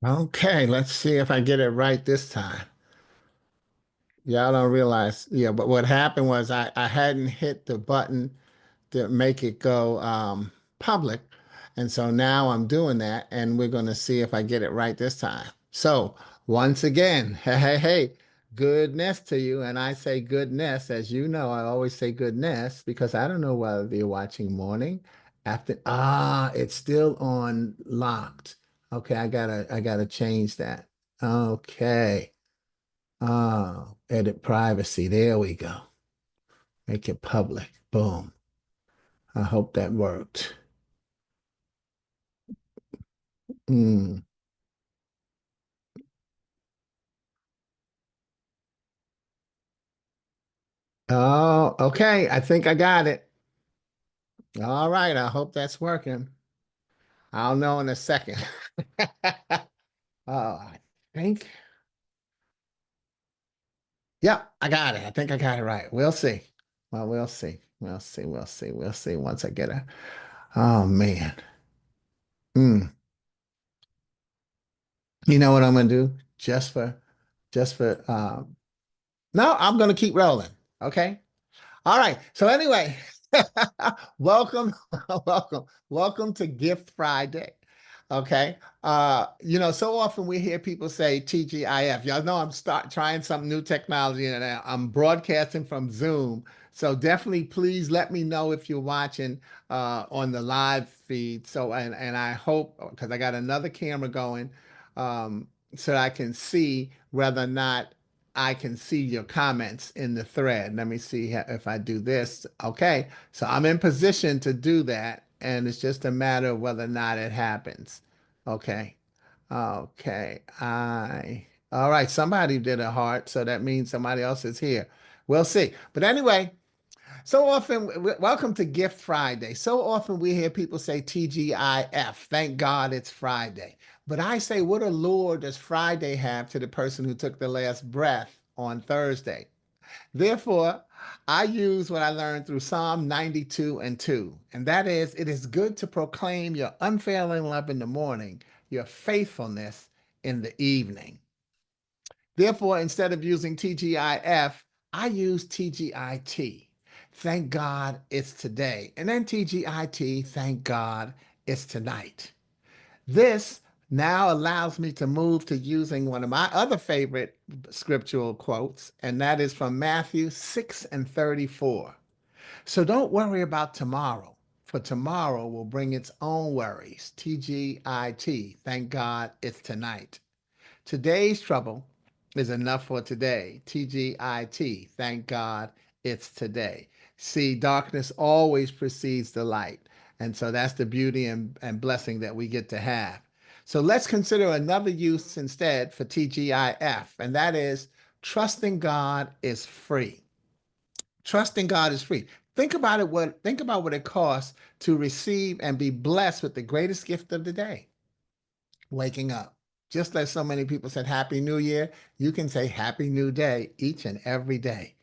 Okay, let's see if I get it right this time. Y'all don't realize, yeah, but what happened was I hadn't hit the button to make it go public. And so now I'm doing that, and we're going to see if I get it right this time. So once again, hey, goodness to you. And I say goodness, as you know, I always say goodness because I don't know whether you're watching morning, after. It's still on locked. Okay, I gotta change that. Okay. Edit privacy. There we go. Make it public. Boom. I hope that worked. Mm. Oh, okay. I think I got it. All right. I hope that's working. I'll know in a second. I think. Yep, I got it. I think I got it right. We'll see. Well, we'll see. We'll see. We'll see. We'll see once I get it. Oh man. Mm. You know what I'm gonna do? Just for no, I'm gonna keep rolling. Okay. All right. So anyway, welcome, welcome to Gift Friday. Okay. So often we hear people say TGIF. Y'all know I'm start trying some new technology and I'm broadcasting from Zoom. So definitely please let me know if you're watching on the live feed. So and I hope because I got another camera going so that I can see whether or not I can see your comments in the thread. Let me see if I do this. Okay, so I'm in position to do that, and it's just a matter of whether or not it happens. Okay, okay. All right, somebody did a heart, so that means somebody else is here. We'll see. But anyway, so often, welcome to Gift Friday. So often we hear people say TGIF. Thank God it's Friday. But I say, what allure does Friday have to the person who took the last breath on Thursday? Therefore, I use what I learned through Psalm 92 and 2, and that is, it is good to proclaim your unfailing love in the morning, your faithfulness in the evening. Therefore, instead of using TGIF, I use TGIT. Thank God it's today. And then TGIT, thank God it's tonight. This now allows me to move to using one of my other favorite scriptural quotes, and that is from Matthew 6 and 34. So don't worry about tomorrow, for tomorrow will bring its own worries. TGIT, thank God it's tonight. Today's trouble is enough for today. TGIT. Thank God it's today. See, darkness always precedes the light. And so that's the beauty and blessing that we get to have. So let's consider another use instead for TGIF, and that is trusting God is free. Trusting God is free. Think about what it costs to receive and be blessed with the greatest gift of the day, waking up. Just like so many people said Happy New Year, you can say Happy New Day each and every day.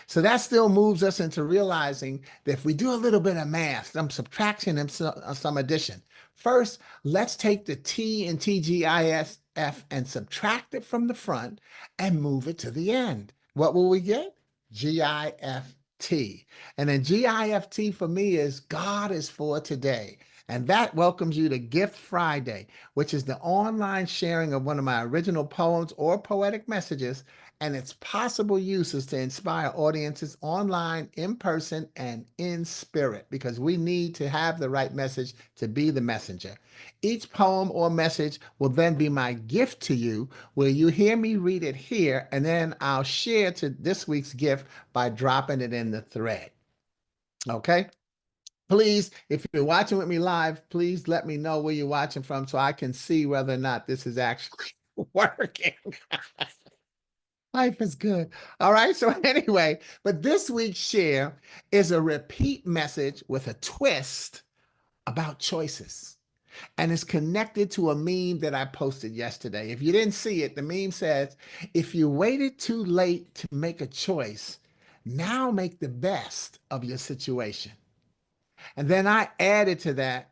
So that still moves us into realizing that if we do a little bit of math, some subtraction and some addition. First, let's take the T in TGISF and subtract it from the front and move it to the end. What will we get? GIFT. And then GIFT for me is God is for today. And that welcomes you to Gift Friday, which is the online sharing of one of my original poems or poetic messages and its possible uses to inspire audiences online, in person, and in spirit, because we need to have the right message to be the messenger. Each poem or message will then be my gift to you, where you hear me read it here, and then I'll share to this week's gift by dropping it in the thread. Okay? Please, if you're watching with me live, please let me know where you're watching from so I can see whether or not this is actually working. Life is good. All right. So, anyway, but this week's share is a repeat message with a twist about choices. And it's connected to a meme that I posted yesterday. If you didn't see it, the meme says, if you waited too late to make a choice, now make the best of your situation. And then I added to that,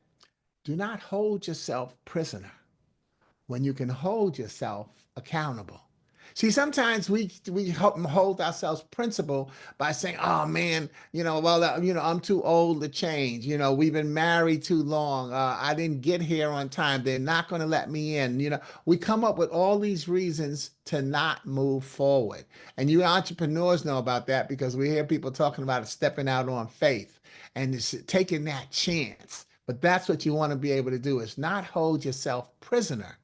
do not hold yourself prisoner. when you can hold yourself accountable. See, sometimes we hold ourselves principle by saying, "Oh man, well, I'm too old to change. We've been married too long. I didn't get here on time. They're not going to let me in." We come up with all these reasons to not move forward. And you entrepreneurs know about that because we hear people talking about stepping out on faith and it's taking that chance. But that's what you want to be able to do, is not hold yourself prisoner,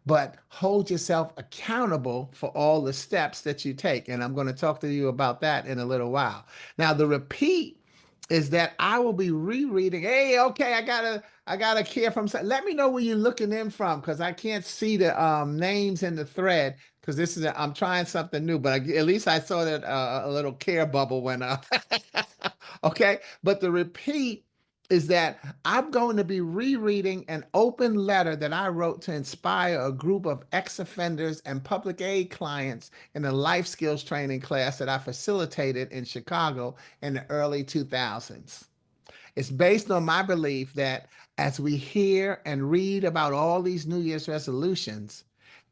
but hold yourself accountable for all the steps that you take. And I'm going to talk to you about that in a little while. Now, the repeat is that I will be rereading. Hey, okay, I gotta hear from. Let me know where you're looking in from, because I can't see the names in the thread, because I'm trying something new. But at least I saw that a little care bubble went up. Okay, but the repeat is that I'm going to be rereading an open letter that I wrote to inspire a group of ex-offenders and public aid clients in a life skills training class that I facilitated in Chicago in the early 2000s. It's based on my belief that as we hear and read about all these New Year's resolutions,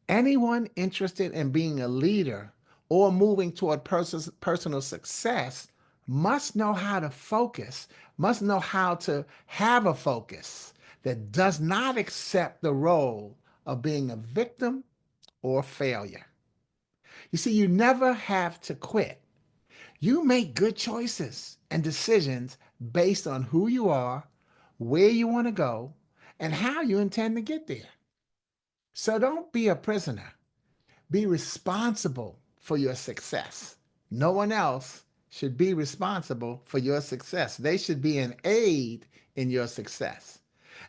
anyone interested in being a leader or moving toward personal success must know how to focus, must know how to have a focus that does not accept the role of being a victim or failure. You see, you never have to quit. You make good choices and decisions based on who you are, where you want to go, and how you intend to get there. So don't be a prisoner. Be responsible for your success. No one else should be responsible for your success. They should be an aid in your success.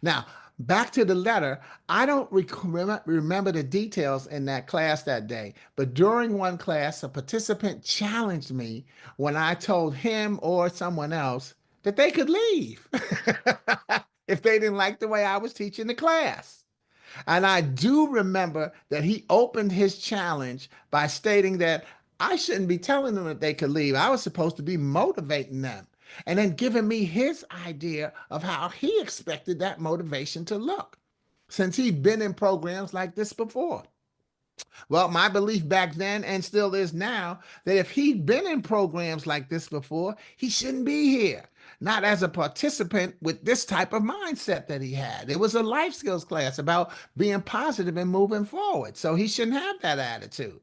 Now, back to the letter, I don't remember the details in that class that day, but during one class, a participant challenged me when I told him or someone else that they could leave if they didn't like the way I was teaching the class. And I do remember that he opened his challenge by stating that I shouldn't be telling them that they could leave. I was supposed to be motivating them, and then giving me his idea of how he expected that motivation to look, since he'd been in programs like this before. Well, my belief back then, and still is now, that if he'd been in programs like this before, he shouldn't be here. Not as a participant with this type of mindset that he had. It was a life skills class about being positive and moving forward. So he shouldn't have that attitude.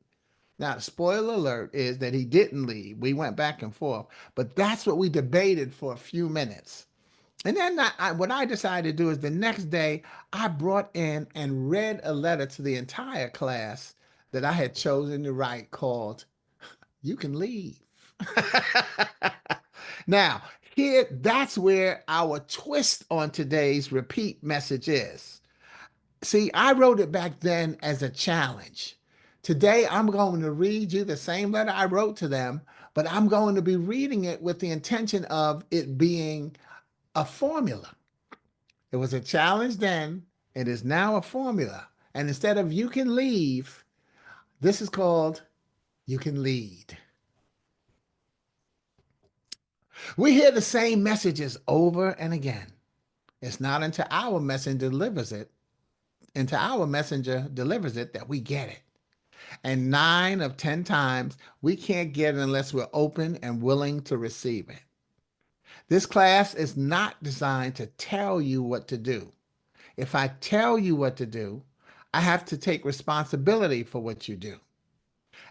Now, the spoiler alert is that he didn't leave. We went back and forth, but that's what we debated for a few minutes. And then what I decided to do is the next day, I brought in and read a letter to the entire class that I had chosen to write called "You Can Leave." Now, here, that's where our twist on today's repeat message is. See, I wrote it back then as a challenge. Today, I'm going to read you the same letter I wrote to them, but I'm going to be reading it with the intention of it being a formula. It was a challenge then. It is now a formula. And instead of "you can leave," this is called "you can lead." We hear the same messages over and again. It's not until our messenger delivers it that we get it. And 9 of 10 times, we can't get it unless we're open and willing to receive it. This class is not designed to tell you what to do. If I tell you what to do, I have to take responsibility for what you do.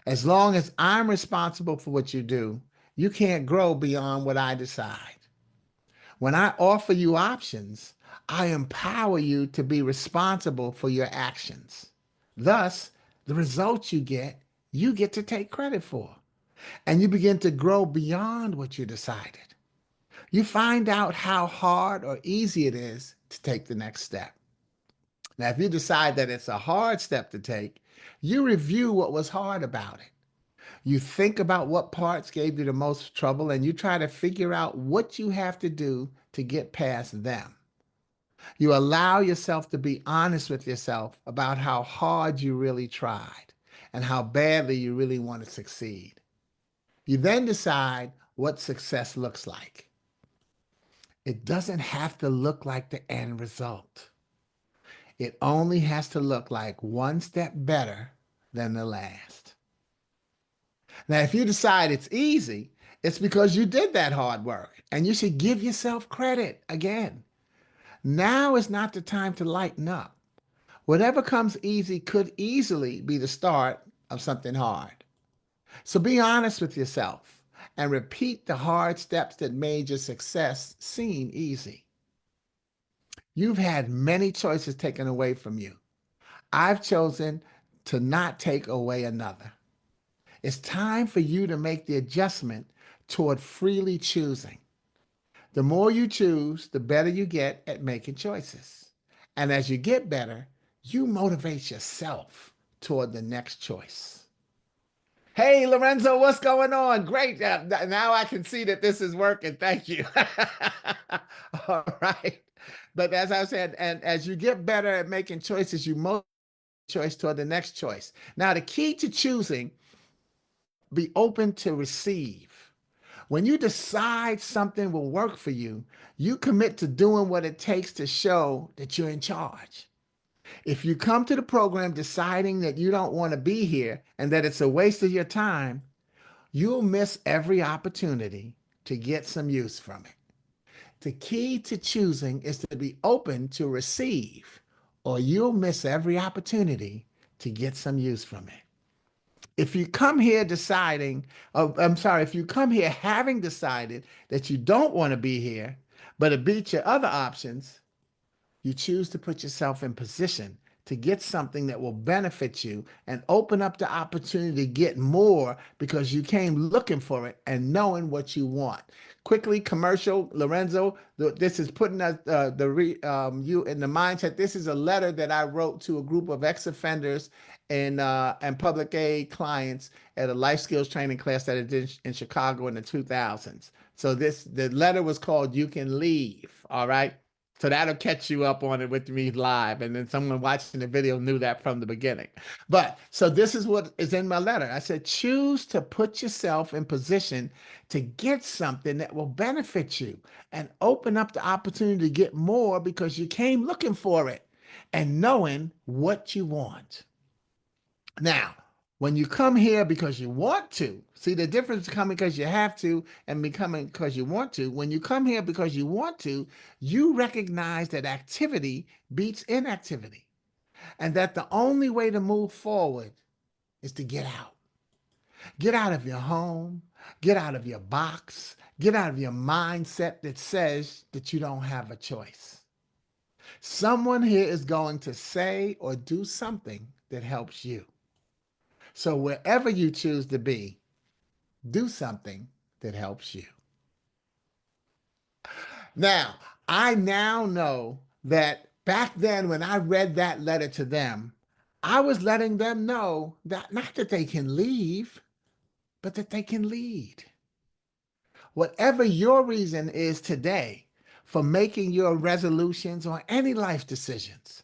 As long as I'm responsible for what you do, you can't grow beyond what I decide. When I offer you options, I empower you to be responsible for your actions. Thus, the results you get to take credit for. And you begin to grow beyond what you decided. You find out how hard or easy it is to take the next step. Now, if you decide that it's a hard step to take, you review what was hard about it. You think about what parts gave you the most trouble, and you try to figure out what you have to do to get past them. You allow yourself to be honest with yourself about how hard you really tried and how badly you really want to succeed. You then decide what success looks like. It doesn't have to look like the end result. It only has to look like one step better than the last. Now, if you decide it's easy, it's because you did that hard work and you should give yourself credit again. Now is not the time to lighten up. Whatever comes easy could easily be the start of something hard. So be honest with yourself and repeat the hard steps that made your success seem easy. You've had many choices taken away from you. I've chosen to not take away another. It's time for you to make the adjustment toward freely choosing. The more you choose, the better you get at making choices. And as you get better, you motivate yourself toward the next choice. Hey, Lorenzo, what's going on? Great. Now I can see that this is working. Thank you. All right. But as I said, and as you get better at making choices, you motivate choice toward the next choice. Now, the key to choosing, be open to receive. When you decide something will work for you, you commit to doing what it takes to show that you're in charge. If you come to the program deciding that you don't want to be here and that it's a waste of your time, you'll miss every opportunity to get some use from it. The key to choosing is to be open to receive, or you'll miss every opportunity to get some use from it. If you come here deciding, oh, I'm sorry, if you come here having decided that you don't want to be here, but it beats your other options, you choose to put yourself in position to get something that will benefit you and open up the opportunity to get more because you came looking for it and knowing what you want. Quickly, commercial, Lorenzo. This is putting us you in the mindset. This is a letter that I wrote to a group of ex-offenders and public aid clients at a life skills training class that I did in Chicago in the 2000s. So the letter was called "You Can Leave." All right. So that'll catch you up on it with me live. And then someone watching the video knew that from the beginning. But so this is what is in my letter. I said, choose to put yourself in position to get something that will benefit you and open up the opportunity to get more because you came looking for it and knowing what you want. Now, when you come here because you want to, see the difference coming because you have to and becoming because you want to. When you come here because you want to, you recognize that activity beats inactivity and that the only way to move forward is to get out. Get out of your home, get out of your box, get out of your mindset that says that you don't have a choice. Someone here is going to say or do something that helps you. So wherever you choose to be, do something that helps you. Now, I now know that back then when I read that letter to them, I was letting them know that not that they can leave, but that they can lead. Whatever your reason is today for making your resolutions or any life decisions,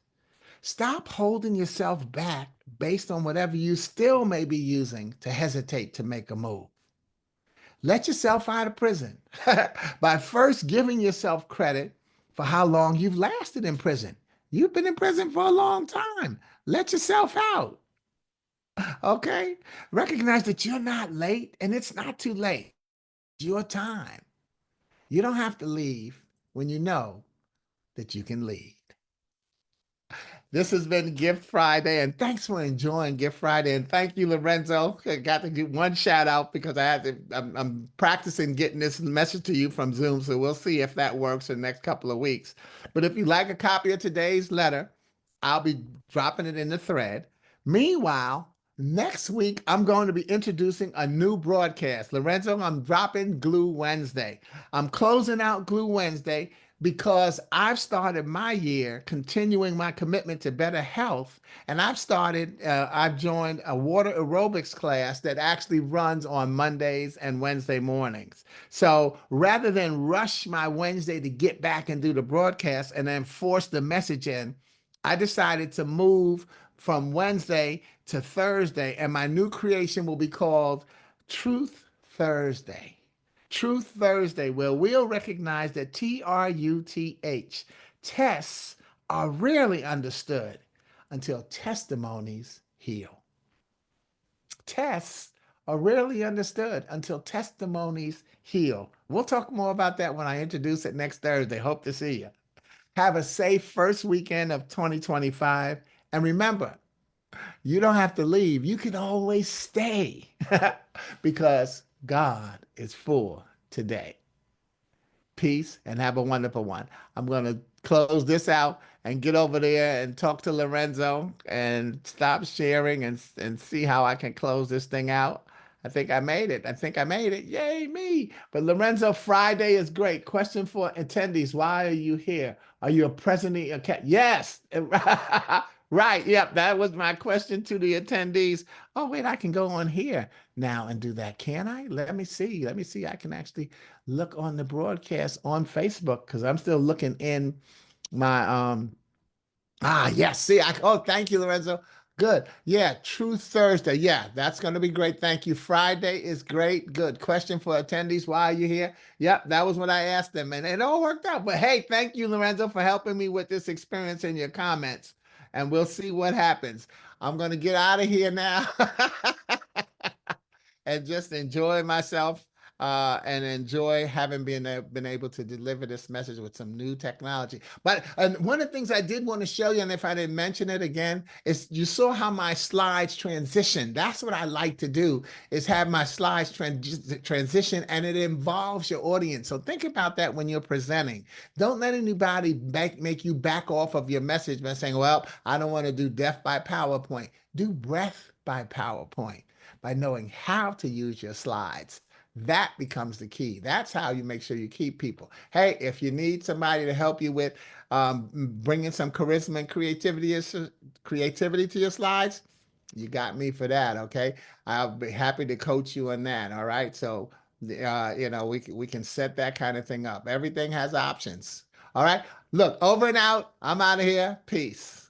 stop holding yourself back based on whatever you still may be using to hesitate to make a move. Let yourself out of prison by first giving yourself credit for how long you've lasted in prison. You've been in prison for a long time. Let yourself out. Okay? Recognize that you're not late and it's not too late. It's your time. You don't have to leave when you know that you can leave. This has been Gift Friday, and thanks for enjoying Gift Friday. And thank you, Lorenzo. I got to do one shout out because I had to. I'm practicing getting this message to you from Zoom, so we'll see if that works in the next couple of weeks. But if you like a copy of today's letter, I'll be dropping it in the thread. Meanwhile, next week I'm going to be introducing a new broadcast. Lorenzo, I'm dropping Glue Wednesday. I'm closing out Glue Wednesday because I've started my year continuing my commitment to better health. And I've joined a water aerobics class that actually runs on Mondays and Wednesday mornings. So rather than rush my Wednesday to get back and do the broadcast and then force the message in, I decided to move from Wednesday to Thursday, and my new creation will be called Truth Thursday. Truth Thursday, where we'll recognize that TRUTH, tests are rarely understood until testimonies heal. Tests are rarely understood until testimonies heal. We'll talk more about that when I introduce it next Thursday. Hope to see you. Have a safe first weekend of 2025. And remember, you don't have to leave. You can always stay because God is for today. Peace and have a wonderful one. I'm going to close this out and get over there and talk to Lorenzo and stop sharing and see how I can close this thing out. I think I made it. I think I made it. Yay, me. But Lorenzo, Friday is great. Question for attendees. Why are you here? Are you a president? Okay. Yes. Right. Yep. That was my question to the attendees. Oh, wait, I can go on here now and do that. Can I? Let me see. Let me see. I can actually look on the broadcast on Facebook because I'm still looking in my yes, see, oh, thank you, Lorenzo. Good. Yeah, True Thursday. Yeah, that's going to be great. Thank you. Friday is great. Good. Question for attendees. Why are you here? Yep, that was what I asked them, and it all worked out. But hey, thank you, Lorenzo, for helping me with this experience in your comments. And we'll see what happens. I'm going to get out of here now. And just enjoy myself and enjoy having been able to deliver this message with some new technology. But one of the things I did want to show you, and if I didn't mention it again, is you saw how my slides transition. That's what I like to do, is have my slides transition, and it involves your audience. So think about that when you're presenting. Don't let anybody make you back off of your message by saying, well, I don't want to do death by PowerPoint. Do breath by PowerPoint by knowing how to use your slides. That becomes the key. That's how you make sure you keep people. Hey, if you need somebody to help you with bringing some charisma and creativity to your slides, you got me for that. Okay, I'll be happy to coach you on that. All right, so we can set that kind of thing up. Everything has options. All right, look, over and out. I'm out of here. Peace.